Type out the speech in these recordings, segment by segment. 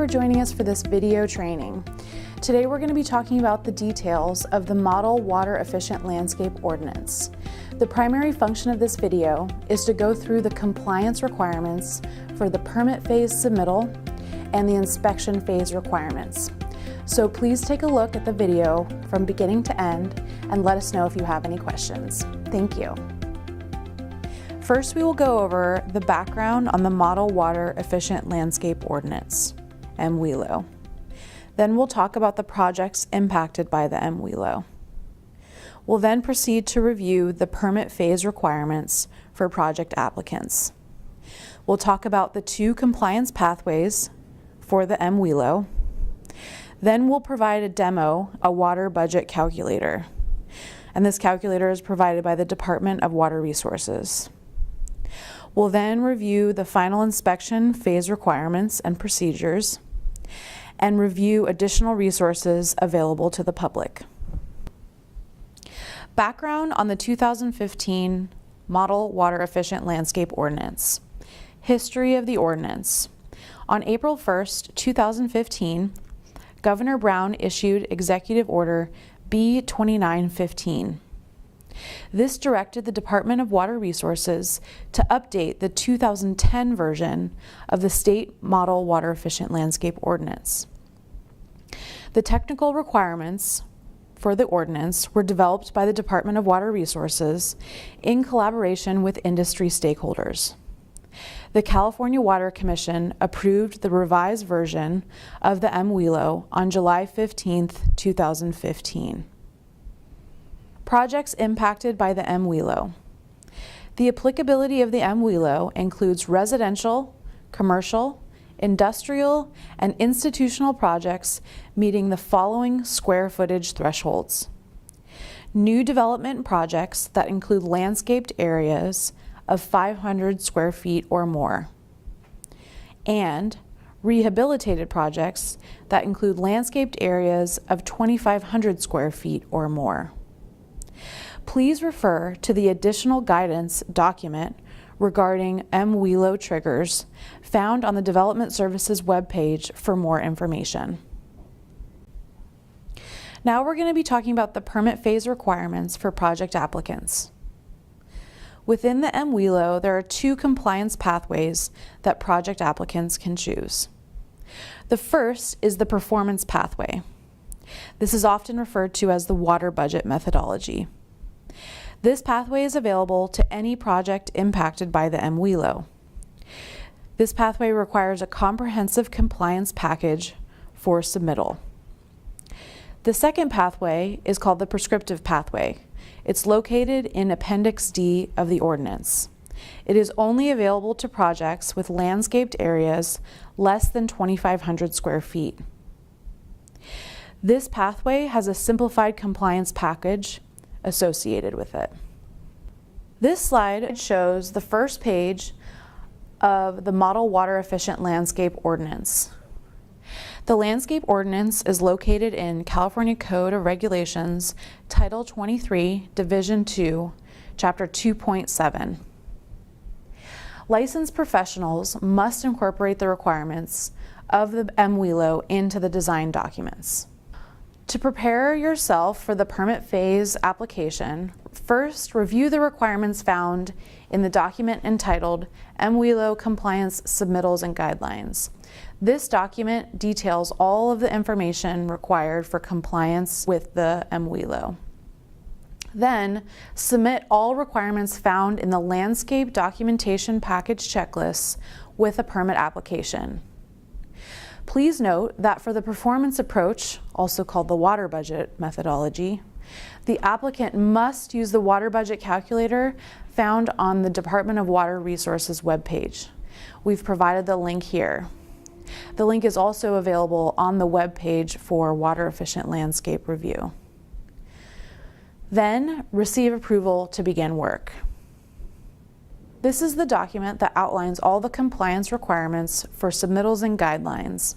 joining us for this video training. Today we're going to be talking about the details of the Model Water Efficient Landscape Ordinance. The primary function of this video is to go through the compliance requirements for the permit phase submittal and the inspection phase requirements. So please take a look at the video from beginning to end and let us know if you have any questions. Thank you. First, we will go over the background on the Model Water Efficient Landscape Ordinance, MWELO. Then we'll talk about the projects impacted by the MWELO. We'll then proceed to review the permit phase requirements for project applicants. We'll talk about the two compliance pathways for the MWELO. Then we'll provide a demo, a water budget calculator. And this calculator is provided by the Department of Water Resources. We'll then review the final inspection phase requirements and procedures and review additional resources available to the public. Background on the 2015 Model Water Efficient Landscape Ordinance. History of the ordinance. On April 1st, 2015, Governor Brown issued Executive Order B-2915. This directed the Department of Water Resources to update the 2010 version of the State Model Water Efficient Landscape Ordinance. The technical requirements for the ordinance were developed by the Department of Water Resources in collaboration with industry stakeholders. The California Water Commission approved the revised version of the MWELO on July 15, 2015. Projects impacted by the MWELO. The applicability of the MWELO includes residential, commercial, industrial, and institutional projects meeting the following square footage thresholds. New development projects that include landscaped areas of 500 square feet or more, and rehabilitated projects that include landscaped areas of 2,500 square feet or more. Please refer to the additional guidance document regarding MWELO triggers found on the Development Services webpage for more information. Now we're going to be talking about the permit phase requirements for project applicants. Within the MWELO, there are two compliance pathways that project applicants can choose. The first is the performance pathway. This is often referred to as the water budget methodology. This pathway is available to any project impacted by the MWELO. This pathway requires a comprehensive compliance package for submittal. The second pathway is called the prescriptive pathway. It's located in Appendix D of the ordinance. It is only available to projects with landscaped areas less than 2,500 square feet. This pathway has a simplified compliance package associated with it. This slide shows the first page of the Model Water Efficient Landscape Ordinance. The Landscape Ordinance is located in California Code of Regulations, Title 23, Division 2, Chapter 2.7. Licensed professionals must incorporate the requirements of the MWELO into the design documents. To prepare yourself for the permit phase application, first review the requirements found in the document entitled MWELO Compliance Submittals and Guidelines. This document details all of the information required for compliance with the MWELO. Then, submit all requirements found in the landscape documentation package checklists with a permit application. Please note that for the performance approach, also called the water budget methodology, the applicant must use the water budget calculator found on the Department of Water Resources webpage. We've provided the link here. The link is also available on the webpage for Water Efficient Landscape Review. Then, receive approval to begin work. This is the document that outlines all the compliance requirements for submittals and guidelines.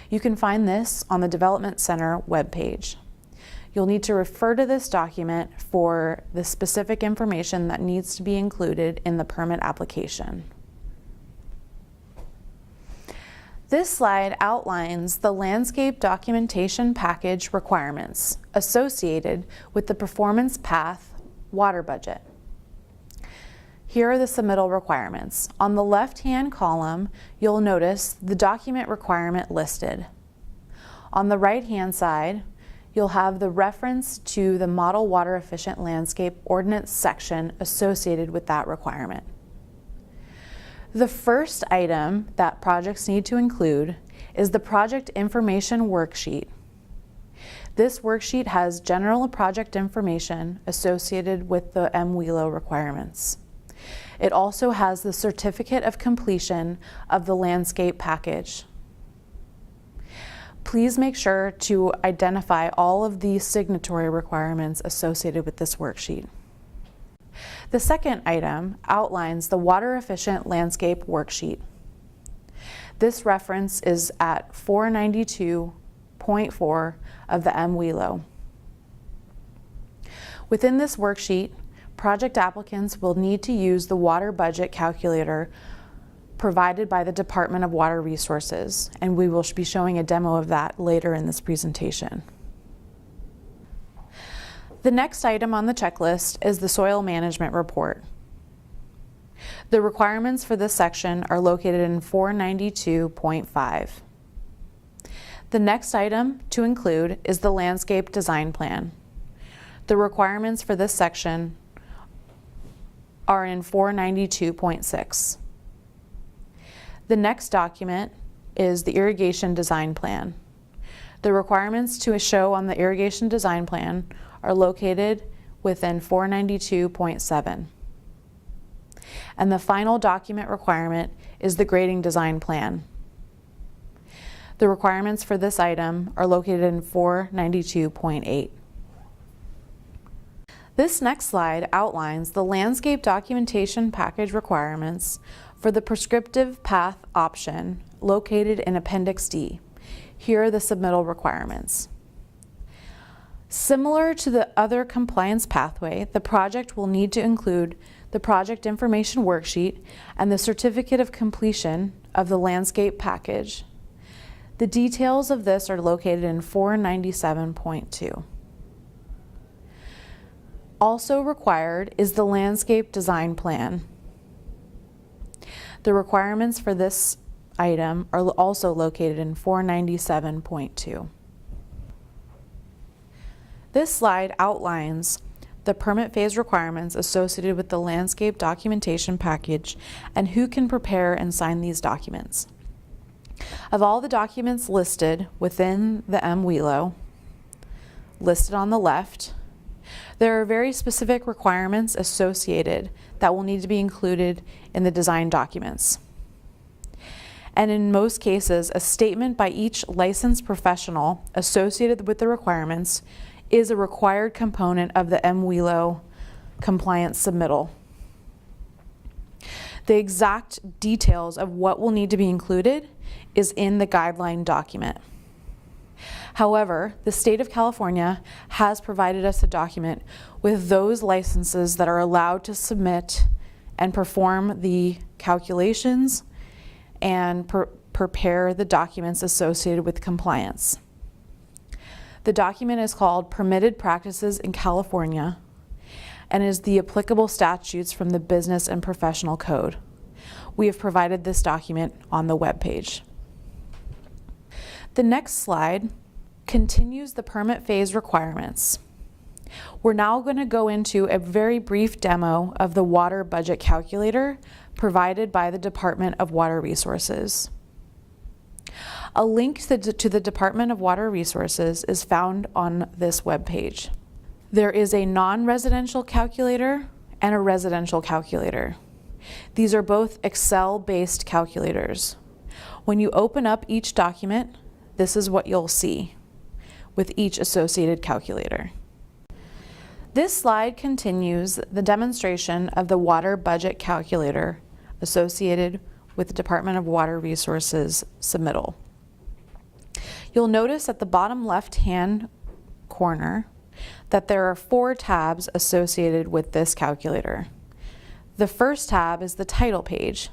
You can find this on the Development Center webpage. You'll need to refer to this document for the specific information that needs to be included in the permit application. This slide outlines the landscape documentation package requirements associated with the performance path water budget. Here are the submittal requirements. On the left-hand column, you'll notice the document requirement listed. On the right-hand side, you'll have the reference to the Model Water Efficient Landscape Ordinance section associated with that requirement. The first item that projects need to include is the project information worksheet. This worksheet has general project information associated with the MWELO requirements. It also has the certificate of completion of the landscape package. Please make sure to identify all of the signatory requirements associated with this worksheet. The second item outlines the Water Efficient Landscape Worksheet. This reference is at 492.4 of the MWELO. Within this worksheet, project applicants will need to use the water budget calculator provided by the Department of Water Resources, and we will be showing a demo of that later in this presentation. The next item on the checklist is the Soil Management Report. The requirements for this section are located in 492.5. The next item to include is the Landscape Design Plan. The requirements for this section are in 492.6. The next document is the Irrigation Design Plan. The requirements to show on the Irrigation Design Plan are located within 492.7. And the final document requirement is the Grading Design Plan. The requirements for this item are located in 492.8. This next slide outlines the landscape documentation package requirements for the prescriptive path option located in Appendix D. Here are the submittal requirements. Similar to the other compliance pathway, the project will need to include the project information worksheet and the certificate of completion of the landscape package. The details of this are located in 497.2. Also required is the landscape design plan. The requirements for this item are also located in 497.2. This slide outlines the permit phase requirements associated with the landscape documentation package and who can prepare and sign these documents. Of all the documents listed within the MWELO, listed on the left, there are very specific requirements associated that will need to be included in the design documents. And in most cases, a statement by each licensed professional associated with the requirements is a required component of the MWELO compliance submittal. The exact details of what will need to be included is in the guideline document. However, the state of California has provided us a document with those licenses that are allowed to submit and perform the calculations and prepare the documents associated with compliance. The document is called Permitted Practices in California and is the applicable statutes from the Business and Professional Code. We have provided this document on the webpage. The next slide continues the permit phase requirements. We're now going to go into a very brief demo of the water budget calculator provided by the Department of Water Resources. A link to the Department of Water Resources is found on this webpage. There is a non-residential calculator and a residential calculator. These are both Excel-based calculators. When you open up each document, this is what you'll see with each associated calculator. This slide continues the demonstration of the water budget calculator associated with the Department of Water Resources submittal. You'll notice at the bottom left-hand corner that there are 4 tabs associated with this calculator. The first tab is the title page.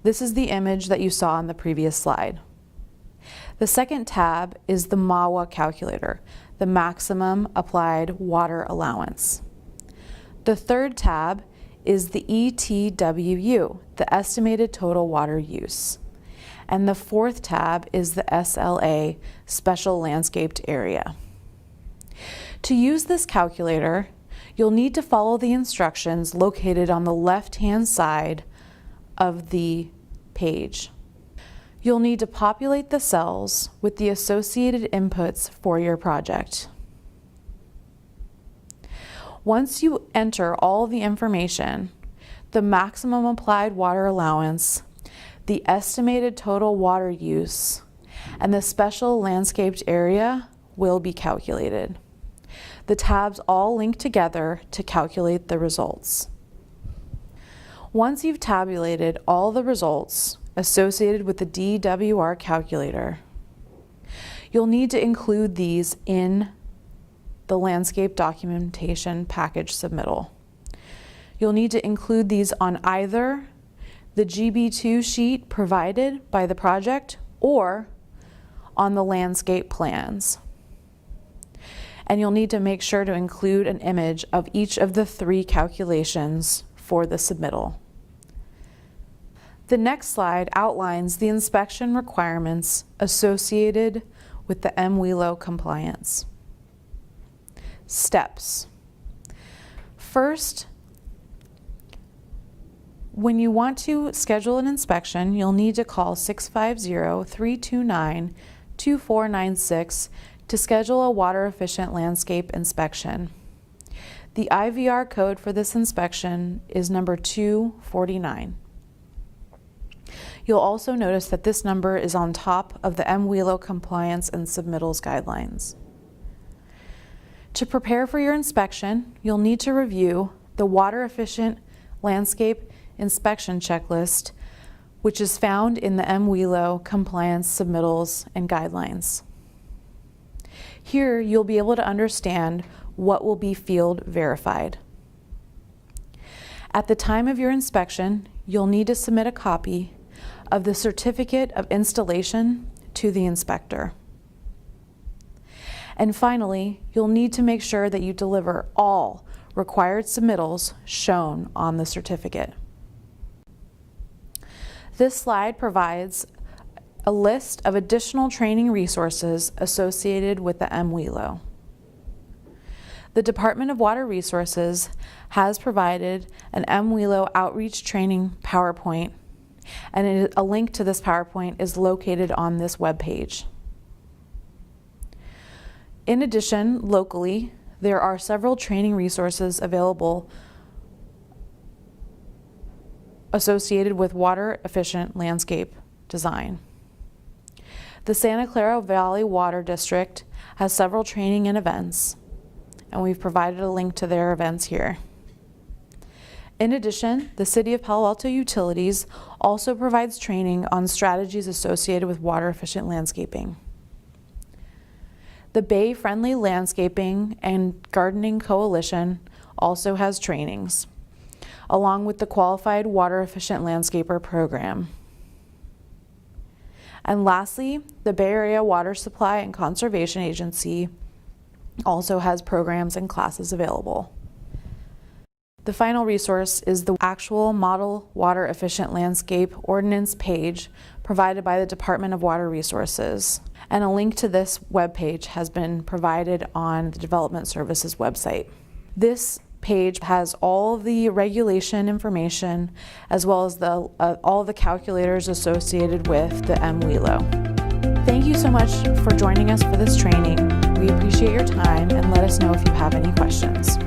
This is the image that you saw on the previous slide. The second tab is the MAWA calculator, the maximum applied water allowance. The third tab is the ETWU, the estimated total water use. And the fourth tab is the SLA, special landscaped area. To use this calculator, you'll need to follow the instructions located on the left-hand side of the page. You'll need to populate the cells with the associated inputs for your project. Once you enter all the information, the maximum applied water allowance, the estimated total water use, and the special landscaped area will be calculated. The tabs all link together to calculate the results. Once you've tabulated all the results associated with the DWR calculator, you'll need to include these in the landscape documentation package submittal. You'll need to include these on either the GB2 sheet provided by the project or on the landscape plans. And you'll need to make sure to include an image of each of the 3 calculations for the submittal. The next slide outlines the inspection requirements associated with the MWELO compliance. Steps. First, when you want to schedule an inspection, you'll need to call 650-329-2496 to schedule a water efficient landscape inspection. The IVR code for this inspection is number 249. You'll also notice that this number is on top of the MWELO compliance and submittals guidelines. To prepare for your inspection, you'll need to review the water efficient landscape inspection checklist, which is found in the MWELO compliance submittals and guidelines. Here, you'll be able to understand what will be field verified. At the time of your inspection, you'll need to submit a copy of the certificate of installation to the inspector. And finally, you'll need to make sure that you deliver all required submittals shown on the certificate. This slide provides a list of additional training resources associated with the MWELO. The Department of Water Resources has provided an MWELO outreach training PowerPoint, and a link to this PowerPoint is located on this webpage. In addition, locally, there are several training resources available associated with water efficient landscape design. The Santa Clara Valley Water District has several training and events, and we've provided a link to their events here. In addition, the City of Palo Alto Utilities also provides training on strategies associated with water efficient landscaping. The Bay Friendly Landscaping and Gardening Coalition also has trainings, along with the Qualified Water Efficient Landscaper Program. And lastly, the Bay Area Water Supply and Conservation Agency also has programs and classes available. The final resource is the actual Model Water Efficient Landscape Ordinance page provided by the Department of Water Resources. And a link to this webpage has been provided on the Development Services website. This page has all the regulation information as well as all the calculators associated with the MWELO. Thank you so much for joining us for this training. We appreciate your time and let us know if you have any questions.